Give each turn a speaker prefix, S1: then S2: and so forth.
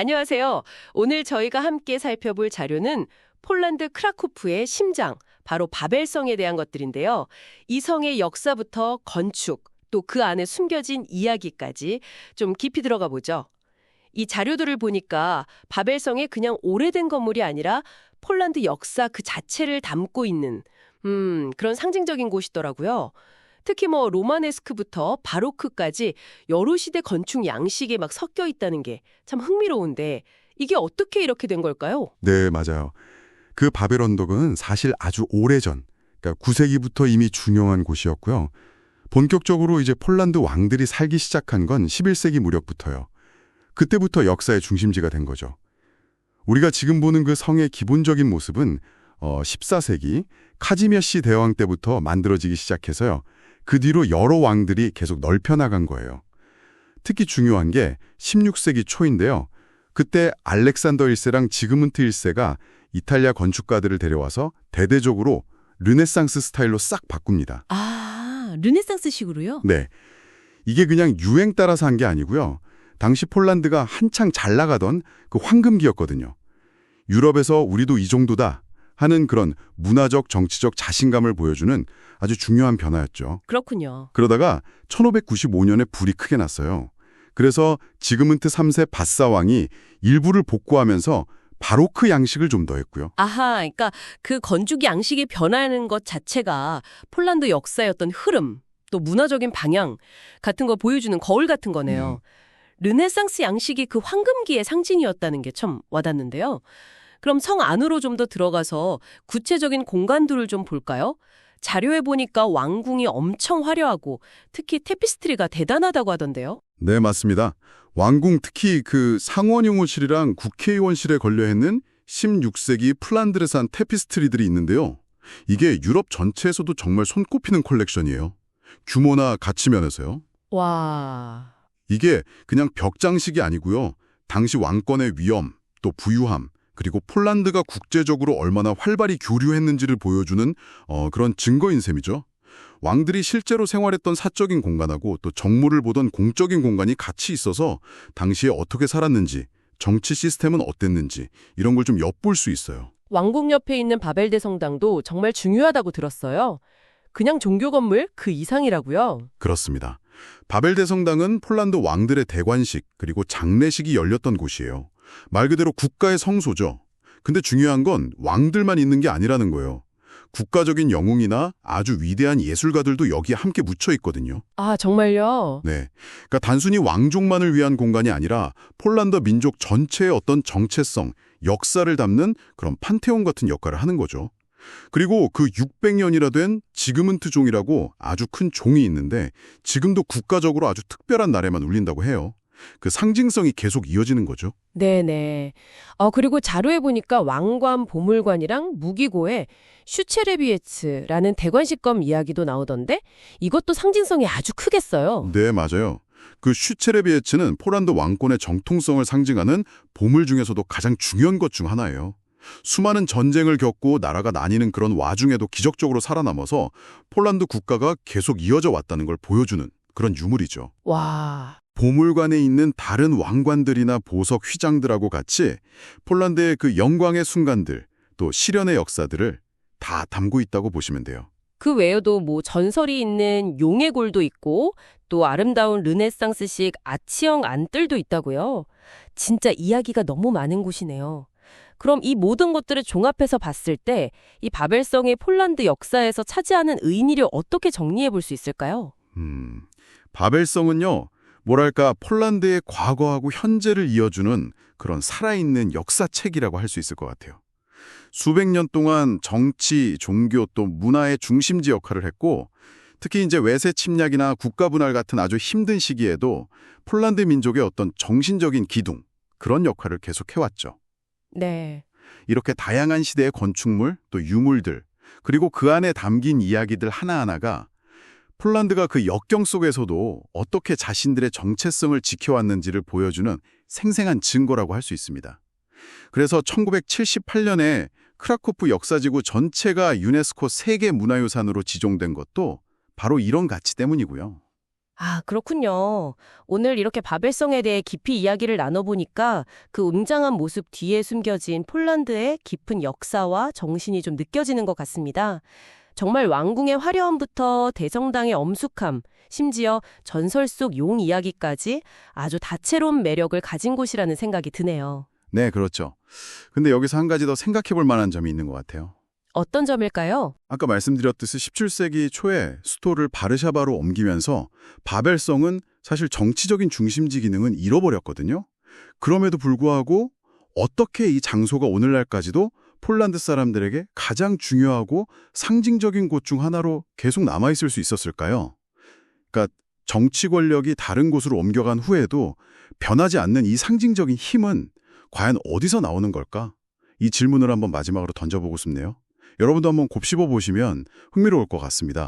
S1: 안녕하세요. 오늘 저희가 함께 살펴볼 자료는 폴란드 크라쿠프의 심장, 바로 바벨성에 대한 것들인데요. 이 성의 역사부터 건축, 또 그 안에 숨겨진 이야기까지 좀 깊이 들어가 보죠. 이 자료들을 보니까 바벨성이 그냥 오래된 건물이 아니라 폴란드 역사 그 자체를 담고 있는 그런 상징적인 곳이더라고요. 특히 로마네스크부터 바로크까지 여러 시대 건축 양식이 막 섞여 있다는 게 참 흥미로운데 이게 어떻게 이렇게 된 걸까요?
S2: 네, 맞아요. 그 바벨 언덕은 사실 아주 오래전, 그러니까 9세기부터 이미 중요한 곳이었고요. 본격적으로 이제 폴란드 왕들이 살기 시작한 건 11세기 무렵부터요. 그때부터 역사의 중심지가 된 거죠. 우리가 지금 보는 그 성의 기본적인 모습은 14세기 카지미아시 대왕 때부터 만들어지기 시작해서요. 그 뒤로 여러 왕들이 계속 넓혀나간 거예요. 특히 중요한 게 16세기 초인데요. 그때 알렉산더 1세랑 지그문트 1세가 이탈리아 건축가들을 데려와서 대대적으로 르네상스 스타일로 싹 바꿉니다.
S1: 아, 르네상스식으로요?
S2: 네, 이게 그냥 유행 따라서 한 게 아니고요. 당시 폴란드가 한창 잘 나가던 그 황금기였거든요. 유럽에서 우리도 이 정도다 하는 그런 문화적, 정치적 자신감을 보여주는 아주 중요한 변화였죠.
S1: 그렇군요.
S2: 그러다가 1595년에 불이 크게 났어요. 그래서 지그문트 3세 바사 왕이 일부를 복구하면서 바로크 양식을 좀 더했고요.
S1: 아하, 그러니까 그 건축 양식이 변하는 것 자체가 폴란드 역사의 어떤 흐름, 또 문화적인 방향 같은 거 보여주는 거울 같은 거네요. 르네상스 양식이 그 황금기의 상징이었다는 게 참 와닿는데요. 그럼 성 안으로 좀 더 들어가서 구체적인 공간들을 좀 볼까요? 자료에 보니까 왕궁이 엄청 화려하고 특히 테피스트리가 대단하다고 하던데요.
S2: 네, 맞습니다. 왕궁 특히 그 상원용호실이랑 국회의원실에 걸려있는 16세기 플란드르산 테피스트리들이 있는데요. 이게 유럽 전체에서도 정말 손꼽히는 컬렉션이에요. 규모나 가치 면에서요.
S1: 와...
S2: 이게 그냥 벽장식이 아니고요. 당시 왕권의 위엄, 또 부유함, 그리고 폴란드가 국제적으로 얼마나 활발히 교류했는지를 보여주는 그런 증거인 셈이죠. 왕들이 실제로 생활했던 사적인 공간하고 또 정무를 보던 공적인 공간이 같이 있어서 당시에 어떻게 살았는지, 정치 시스템은 어땠는지 이런 걸 좀 엿볼 수 있어요.
S1: 왕궁 옆에 있는 바벨대 성당도 정말 중요하다고 들었어요. 그냥 종교 건물 그 이상이라고요?
S2: 그렇습니다. 바벨대 성당은 폴란드 왕들의 대관식 그리고 장례식이 열렸던 곳이에요. 말 그대로 국가의 성소죠. 근데 중요한 건 왕들만 있는 게 아니라는 거예요. 국가적인 영웅이나 아주 위대한 예술가들도 여기에 함께 묻혀 있거든요.
S1: 아, 정말요?
S2: 네, 그러니까 단순히 왕족만을 위한 공간이 아니라 폴란드 민족 전체의 어떤 정체성, 역사를 담는 그런 판테온 같은 역할을 하는 거죠. 그리고 그 600년이나 된 지그문트 종이라고 아주 큰 종이 있는데 지금도 국가적으로 아주 특별한 날에만 울린다고 해요. 그 상징성이 계속 이어지는 거죠.
S1: 네네. 그리고 자료에 보니까 왕관 보물관이랑 무기고에 슈체레비에츠라는 대관식검 이야기도 나오던데 이것도 상징성이 아주 크겠어요.
S2: 네, 맞아요. 그 슈체레비에츠는 폴란드 왕권의 정통성을 상징하는 보물 중에서도 가장 중요한 것 중 하나예요. 수많은 전쟁을 겪고 나라가 나뉘는 그런 와중에도 기적적으로 살아남아서 폴란드 국가가 계속 이어져 왔다는 걸 보여주는 그런 유물이죠.
S1: 와...
S2: 보물관에 있는 다른 왕관들이나 보석 휘장들하고 같이 폴란드의 그 영광의 순간들, 또 시련의 역사들을 다 담고 있다고 보시면 돼요.
S1: 그 외에도 전설이 있는 용의 골도 있고 또 아름다운 르네상스식 아치형 안뜰도 있다고요. 진짜 이야기가 너무 많은 곳이네요. 그럼 이 모든 것들을 종합해서 봤을 때 이 바벨성이 폴란드 역사에서 차지하는 의미를 어떻게 정리해 볼 수 있을까요?
S2: 바벨성은요, 뭐랄까 폴란드의 과거하고 현재를 이어주는 그런 살아있는 역사책이라고 할 수 있을 것 같아요. 수백 년 동안 정치, 종교 또 문화의 중심지 역할을 했고 특히 이제 외세 침략이나 국가 분할 같은 아주 힘든 시기에도 폴란드 민족의 어떤 정신적인 기둥, 그런 역할을 계속 해왔죠.
S1: 네.
S2: 이렇게 다양한 시대의 건축물, 또 유물들, 그리고 그 안에 담긴 이야기들 하나하나가 폴란드가 그 역경 속에서도 어떻게 자신들의 정체성을 지켜왔는지를 보여주는 생생한 증거라고 할 수 있습니다. 그래서 1978년에 크라쿠프 역사지구 전체가 유네스코 세계 문화유산으로 지정된 것도 바로 이런 가치 때문이고요.
S1: 아, 그렇군요. 오늘 이렇게 바벨성에 대해 깊이 이야기를 나눠보니까 그 웅장한 모습 뒤에 숨겨진 폴란드의 깊은 역사와 정신이 좀 느껴지는 것 같습니다. 정말 왕궁의 화려함부터 대성당의 엄숙함, 심지어 전설 속 용 이야기까지 아주 다채로운 매력을 가진 곳이라는 생각이 드네요.
S3: 네, 그렇죠. 근데 여기서 한 가지 더 생각해 볼 만한 점이 있는 것 같아요.
S1: 어떤 점일까요?
S3: 아까 말씀드렸듯이 17세기 초에 수도를 바르샤바로 옮기면서 바벨성은 사실 정치적인 중심지 기능은 잃어버렸거든요. 그럼에도 불구하고 어떻게 이 장소가 오늘날까지도 폴란드 사람들에게 가장 중요하고 상징적인 곳 중 하나로 계속 남아있을 수 있었을까요? 그러니까 정치 권력이 다른 곳으로 옮겨간 후에도 변하지 않는 이 상징적인 힘은 과연 어디서 나오는 걸까? 이 질문을 한번 마지막으로 던져보고 싶네요. 여러분도 한번 곱씹어 보시면 흥미로울 것 같습니다.